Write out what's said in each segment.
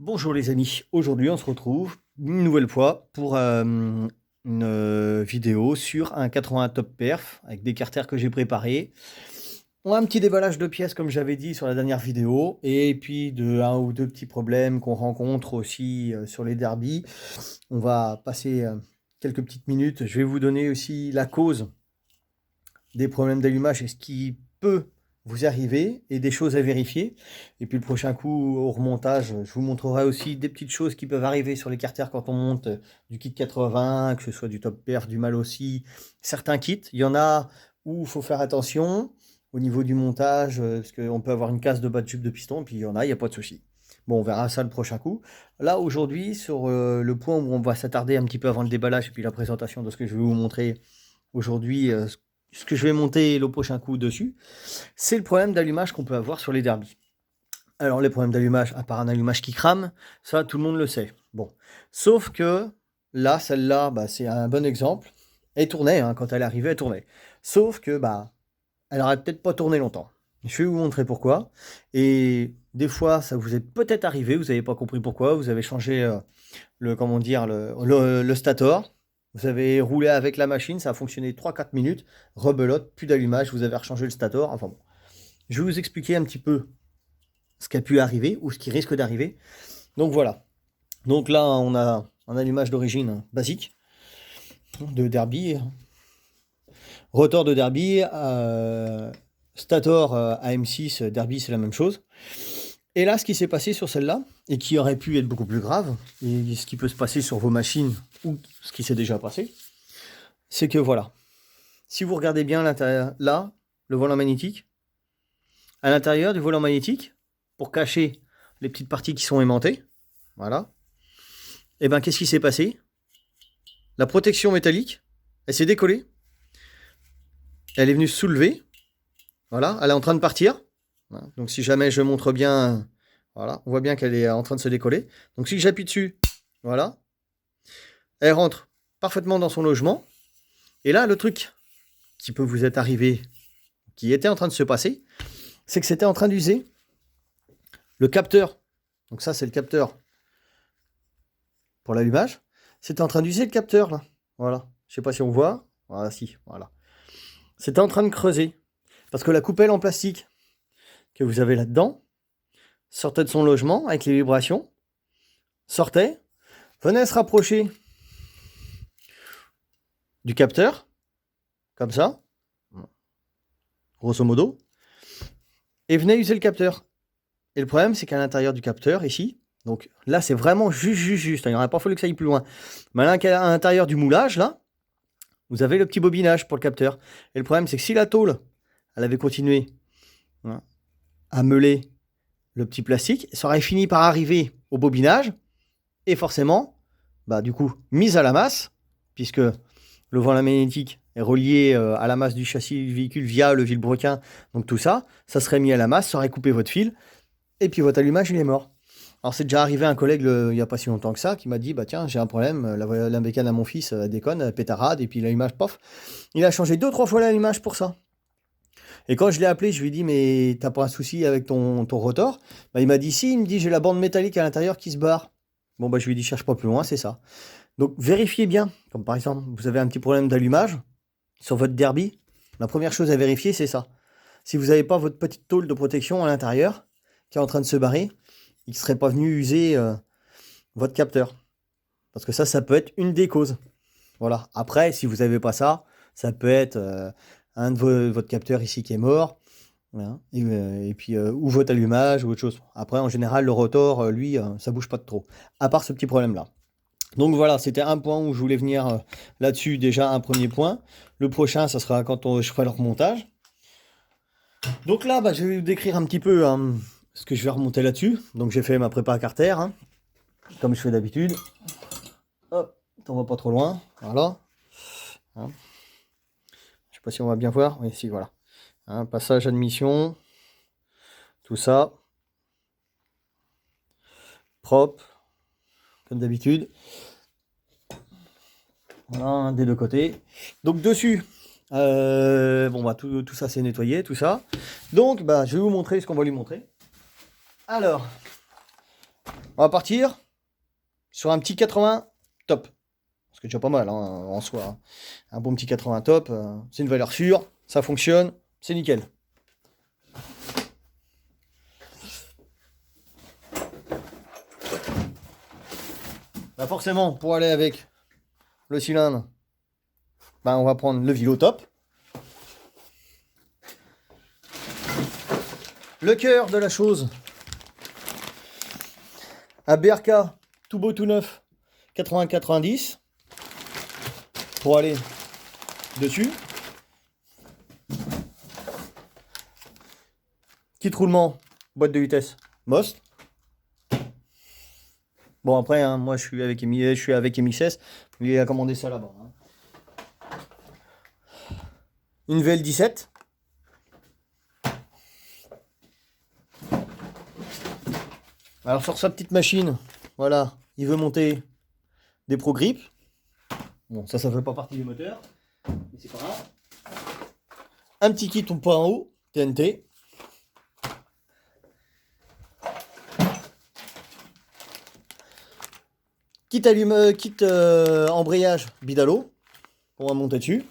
Bonjour les amis, aujourd'hui on se retrouve une nouvelle fois pour une vidéo sur un 80 top perf avec des carters que j'ai préparés. On a un petit déballage de pièces comme j'avais dit sur la dernière vidéo et puis de un ou deux petits problèmes qu'on rencontre aussi sur les derbies. On va passer quelques petites minutes, je vais vous donner aussi la cause des problèmes d'allumage et ce qui peut vous arriver et des choses à vérifier. Et puis le prochain coup au remontage, je vous montrerai aussi des petites choses qui peuvent arriver sur les carters quand on monte du kit 80, que ce soit du top perf, du mal aussi, certains kits. Il y en a où il faut faire attention au niveau du montage, parce qu'on peut avoir une casse de bas de tube de piston, et puis il y en a, il n'y a pas de souci. Bon, on verra ça le prochain coup. Là, aujourd'hui, sur le point où on va s'attarder un petit peu avant le déballage et puis la présentation de ce que je vais vous montrer aujourd'hui, ce que je vais monter le prochain coup dessus, c'est le problème d'allumage qu'on peut avoir sur les derbies. Alors les problèmes d'allumage, à part un allumage qui crame, ça tout le monde le sait. Bon, sauf que là, celle-là, c'est un bon exemple. Elle tournait, hein, quand elle arrivait, elle tournait. Sauf que elle aurait peut-être pas tourné longtemps. Je vais vous montrer pourquoi. Et des fois, ça vous est peut-être arrivé, vous n'avez pas compris pourquoi, vous avez changé le stator. Vous avez roulé avec la machine, ça a fonctionné 3-4 minutes, rebelote, plus d'allumage, vous avez rechangé le stator, enfin bon. Je vais vous expliquer un petit peu ce qui a pu arriver ou ce qui risque d'arriver. Donc voilà. Donc là, on a un allumage d'origine basique de derby, rotor de derby, stator AM6 derby, c'est la même chose. Et là, ce qui s'est passé sur celle-là, et qui aurait pu être beaucoup plus grave, et ce qui peut se passer sur vos machines, ou ce qui s'est déjà passé, c'est que voilà, si vous regardez bien l'intérieur, là, le volant magnétique, à l'intérieur du volant magnétique, pour cacher les petites parties qui sont aimantées, voilà, et bien qu'est-ce qui s'est passé? La protection métallique, elle s'est décollée, elle est venue se soulever, voilà, elle est en train de partir. Voilà. Donc si jamais je montre bien, voilà, on voit bien qu'elle est en train de se décoller. Donc si j'appuie dessus, voilà, elle rentre parfaitement dans son logement. Et là, le truc qui peut vous être arrivé, qui était en train de se passer, c'est que c'était en train d'user le capteur. Donc ça, c'est le capteur pour l'allumage. C'était en train d'user le capteur, là. Voilà. Je sais pas si on voit. Voilà, si, voilà. C'était en train de creuser. Parce que la coupelle en plastique que vous avez là-dedans sortait de son logement avec les vibrations, sortait, venait se rapprocher du capteur, comme ça, grosso modo, et venait user le capteur. Et le problème, c'est qu'à l'intérieur du capteur, ici, donc là, c'est vraiment juste, il n'aurait pas fallu que ça aille plus loin. Mais à l'intérieur du moulage, là, vous avez le petit bobinage pour le capteur. Et le problème, c'est que si la tôle, elle avait continué à meuler le petit plastique, ça aurait fini par arriver au bobinage, et forcément, du coup, mise à la masse, puisque le volant magnétique est relié à la masse du châssis du véhicule via le vilebrequin, donc tout ça, ça serait mis à la masse, ça aurait coupé votre fil, et puis votre allumage, il est mort. Alors c'est déjà arrivé à un collègue il n'y a pas si longtemps que ça, qui m'a dit, tiens, j'ai un problème, la bécane à mon fils elle déconne, elle pétarade, et puis l'allumage, pof. Il a changé 2-3 fois l'allumage pour ça. Et quand je l'ai appelé, je lui ai dit, mais t'as pas un souci avec ton rotor? Il m'a dit, si, il me dit, j'ai la bande métallique à l'intérieur qui se barre. Bon, je lui ai dit, cherche pas plus loin, c'est ça. Donc vérifiez bien, comme par exemple, vous avez un petit problème d'allumage sur votre derby, la première chose à vérifier, c'est ça. Si vous n'avez pas votre petite tôle de protection à l'intérieur, qui est en train de se barrer, il ne serait pas venu user votre capteur. Parce que ça peut être une des causes. Voilà. Après, si vous n'avez pas ça, ça peut être un de votre capteur ici qui est mort, voilà. Et puis ou votre allumage ou autre chose. Après, en général, le rotor, lui, ça bouge pas de trop. À part ce petit problème-là. Donc voilà, c'était un point où je voulais venir là-dessus, déjà un premier point. Le prochain, ça sera quand je ferai le remontage. Donc là, je vais vous décrire un petit peu ce que je vais remonter là-dessus. Donc j'ai fait ma prépa carter, comme je fais d'habitude. Hop, t'en vas pas trop loin, voilà. Je sais pas si on va bien voir, oui, si, voilà. Passage admission, tout ça. Propre, comme d'habitude. Voilà, des deux côtés. Donc dessus, tout ça c'est nettoyé, tout ça. Donc je vais vous montrer ce qu'on va lui montrer. Alors, On va partir sur un petit 80 top. Ce qui est déjà pas mal hein, en soi. Hein. Un bon petit 80 top, c'est une valeur sûre, ça fonctionne, c'est nickel. Bah forcément, pour aller avec le cylindre, bah on va prendre le Vilo top. Le cœur de la chose, un BRK tout beau tout neuf 80-90 pour aller dessus. Kit roulement, boîte de vitesse Most. Bon après, hein, moi je suis avec MXS, il a commandé ça là-bas. Hein. Une VL17. Alors sur sa petite machine, voilà, il veut monter des Pro Grip. Bon, ça fait pas partie du moteur, mais c'est pas grave. Un petit kit en point en haut, TNT. Kit embrayage Bidalo. On va monter dessus.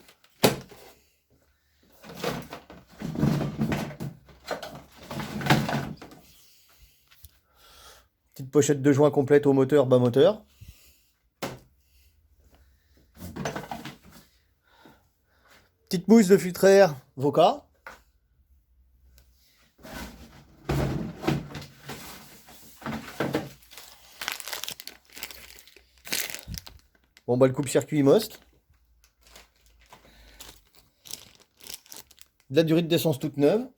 Petite pochette de joint complète au moteur, bas moteur. Petite mousse de filtre air Voca. Bon bah le coupe-circuit Most. De la durite d'essence toute neuve.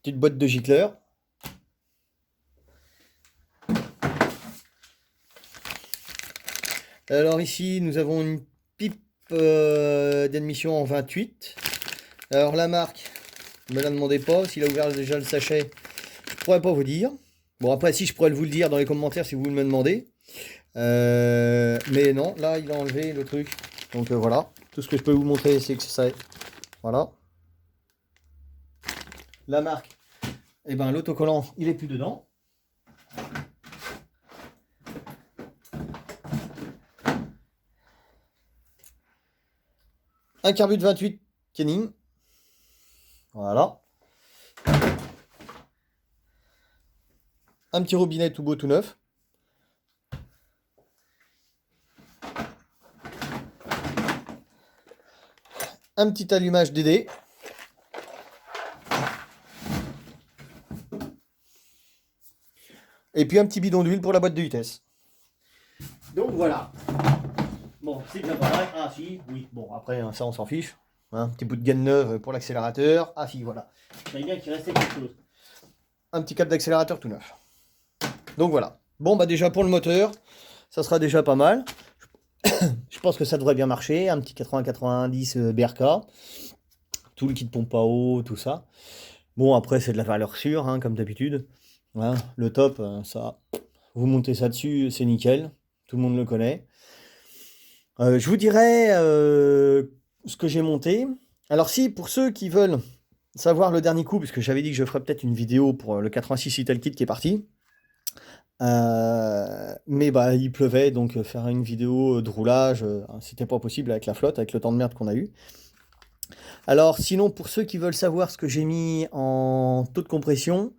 Petite boîte de gicleur. Alors ici nous avons une pipe d'admission en 28. Alors la marque, ne me la demandez pas, s'il a ouvert déjà le sachet, je pourrais pas vous dire. Bon après si je pourrais vous le dire dans les commentaires si vous me demandez. Mais non, là il a enlevé le truc. Donc voilà, tout ce que je peux vous montrer c'est que c'est ça. Voilà. La marque, et ben l'autocollant il est plus dedans. Un carbut de 28 Kenning. Voilà. Un petit robinet tout beau tout neuf. Un petit allumage DD. Et puis un petit bidon d'huile pour la boîte de vitesse. Donc voilà. Bon, c'est bien pareil. Ah si, oui. Bon, après, ça on s'en fiche. Un petit bout de gaine neuve pour l'accélérateur. Ah si, voilà. Je savais bien qu'il restait quelque chose. Un petit câble d'accélérateur tout neuf. Donc voilà. Bon, bah déjà pour le moteur, ça sera déjà pas mal. Je pense que ça devrait bien marcher. Un petit 80-90 BRK. Tout le kit pompe à eau, tout ça. Bon, après, c'est de la valeur sûre, hein, comme d'habitude. Hein, le top, ça, vous montez ça dessus, c'est nickel. Tout le monde le connaît. Je vous dirai ce que j'ai monté. Alors si, pour ceux qui veulent savoir le dernier coup, puisque j'avais dit que je ferais peut-être une vidéo pour le 86 Ital Kit qui est parti. Mais bah il pleuvait, donc faire une vidéo de roulage, c'était pas possible avec la flotte, avec le temps de merde qu'on a eu. Alors sinon, pour ceux qui veulent savoir ce que j'ai mis en taux de compression,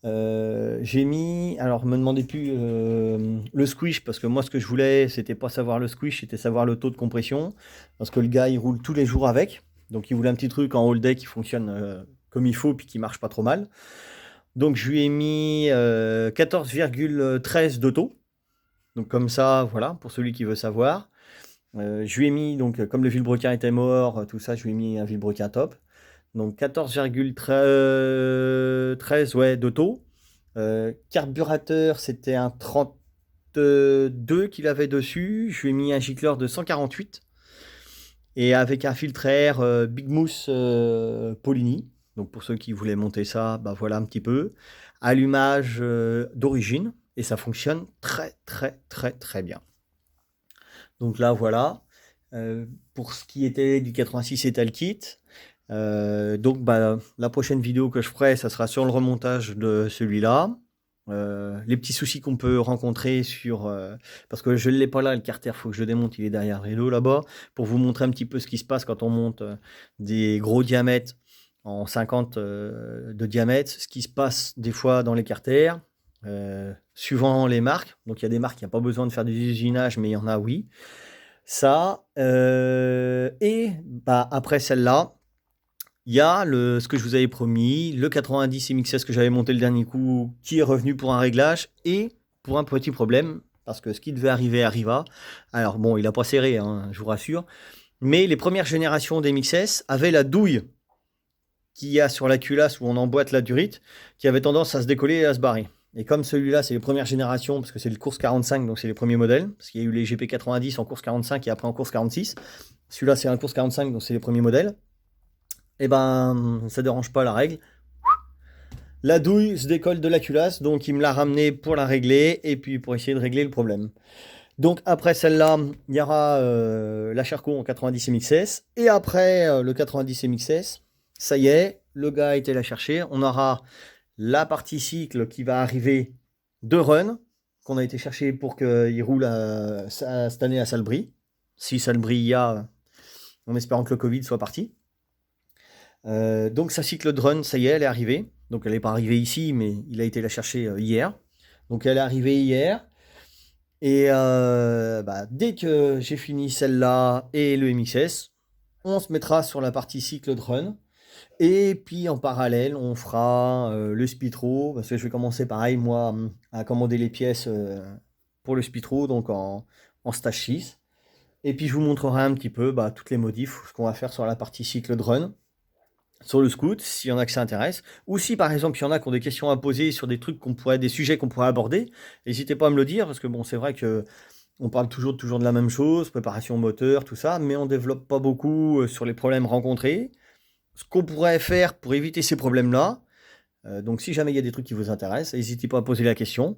j'ai mis, alors me demandez plus le squish, parce que moi ce que je voulais c'était pas savoir le squish, c'était savoir le taux de compression, parce que le gars il roule tous les jours avec, donc il voulait un petit truc en all day qui fonctionne comme il faut, puis qui marche pas trop mal. Donc je lui ai mis 14,13 de taux, donc comme ça voilà, pour celui qui veut savoir. Je lui ai mis, donc comme le vilebrequin était mort, tout ça, je lui ai mis un vilebrequin top. Donc 14,13 ouais, de taux. Carburateur, c'était un 32 qu'il avait dessus. Je lui ai mis un gicleur de 148. Et avec un filtre air Big Mousse Polini. Donc pour ceux qui voulaient monter ça, bah voilà un petit peu. Allumage d'origine. Et ça fonctionne très très très très bien. Donc là voilà. Pour ce qui était du 86 Ital Kit. Donc bah, la prochaine vidéo que je ferai, ça sera sur le remontage de celui-là. les petits soucis qu'on peut rencontrer parce que je ne l'ai pas là, le carter, il faut que je le démonte, il est derrière le vélo là-bas, pour vous montrer un petit peu ce qui se passe quand on monte des gros diamètres en 50 de diamètre, ce qui se passe des fois dans les carters, suivant les marques. Donc il y a des marques, il n'y a pas besoin de faire du usinage, mais il y en a, oui. Ça, et après celle-là, il y a ce que je vous avais promis, le 90 MXS que j'avais monté le dernier coup, qui est revenu pour un réglage et pour un petit problème, parce que ce qui devait arriver arriva. Alors bon, il n'a pas serré, hein, je vous rassure, mais les premières générations d'MXS avaient la douille qu'il y a sur la culasse où on emboîte la durite, qui avait tendance à se décoller et à se barrer. Et comme celui-là, c'est les premières générations, parce que c'est le course 45, donc c'est les premiers modèles, parce qu'il y a eu les GP90 en course 45 et après en course 46. Celui-là, c'est un course 45, donc c'est les premiers modèles. Et ben, ça dérange pas la règle. La douille se décolle de la culasse, donc il me l'a ramené pour la régler et puis pour essayer de régler le problème. Donc après celle-là, il y aura la Sherco en 90 MXS et après le 90 MXS, ça y est, le gars a été la chercher. On aura la partie cycle qui va arriver de Run, qu'on a été chercher pour qu'il roule cette année à Salbris. Si Salbris y a, en espérant que le Covid soit parti. Donc sa cycle de Run, ça y est, elle est arrivée. Donc elle n'est pas arrivée ici, mais il a été la chercher hier. Donc elle est arrivée hier. Et dès que j'ai fini celle-là et le MXS, on se mettra sur la partie cycle de Run. Et puis en parallèle, on fera le Spitro, parce que je vais commencer pareil, moi, à commander les pièces pour le Spitro, donc en stage 6. Et puis je vous montrerai un petit peu toutes les modifs, ce qu'on va faire sur la partie cycle de Run. Sur le scoot, s'il y en a que ça intéresse, ou si par exemple il y en a qui ont des questions à poser sur des trucs des sujets qu'on pourrait aborder, n'hésitez pas à me le dire, parce que bon, c'est vrai que on parle toujours de la même chose, préparation moteur, tout ça, mais on développe pas beaucoup sur les problèmes rencontrés, ce qu'on pourrait faire pour éviter ces problèmes-là. Donc si jamais il y a des trucs qui vous intéressent, n'hésitez pas à poser la question,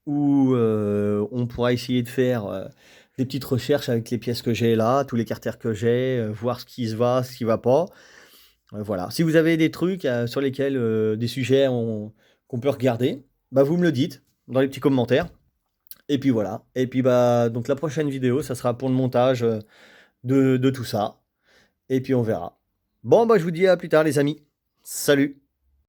ou on pourra essayer de faire des petites recherches avec les pièces que j'ai là, tous les carters que j'ai, voir ce qui se va, ce qui va pas. Voilà. Si vous avez des trucs sur lesquels des sujets qu'on peut regarder, vous me le dites dans les petits commentaires. Et puis voilà. Et puis donc la prochaine vidéo, ça sera pour le montage de tout ça. Et puis on verra. Bon, je vous dis à plus tard les amis. Salut!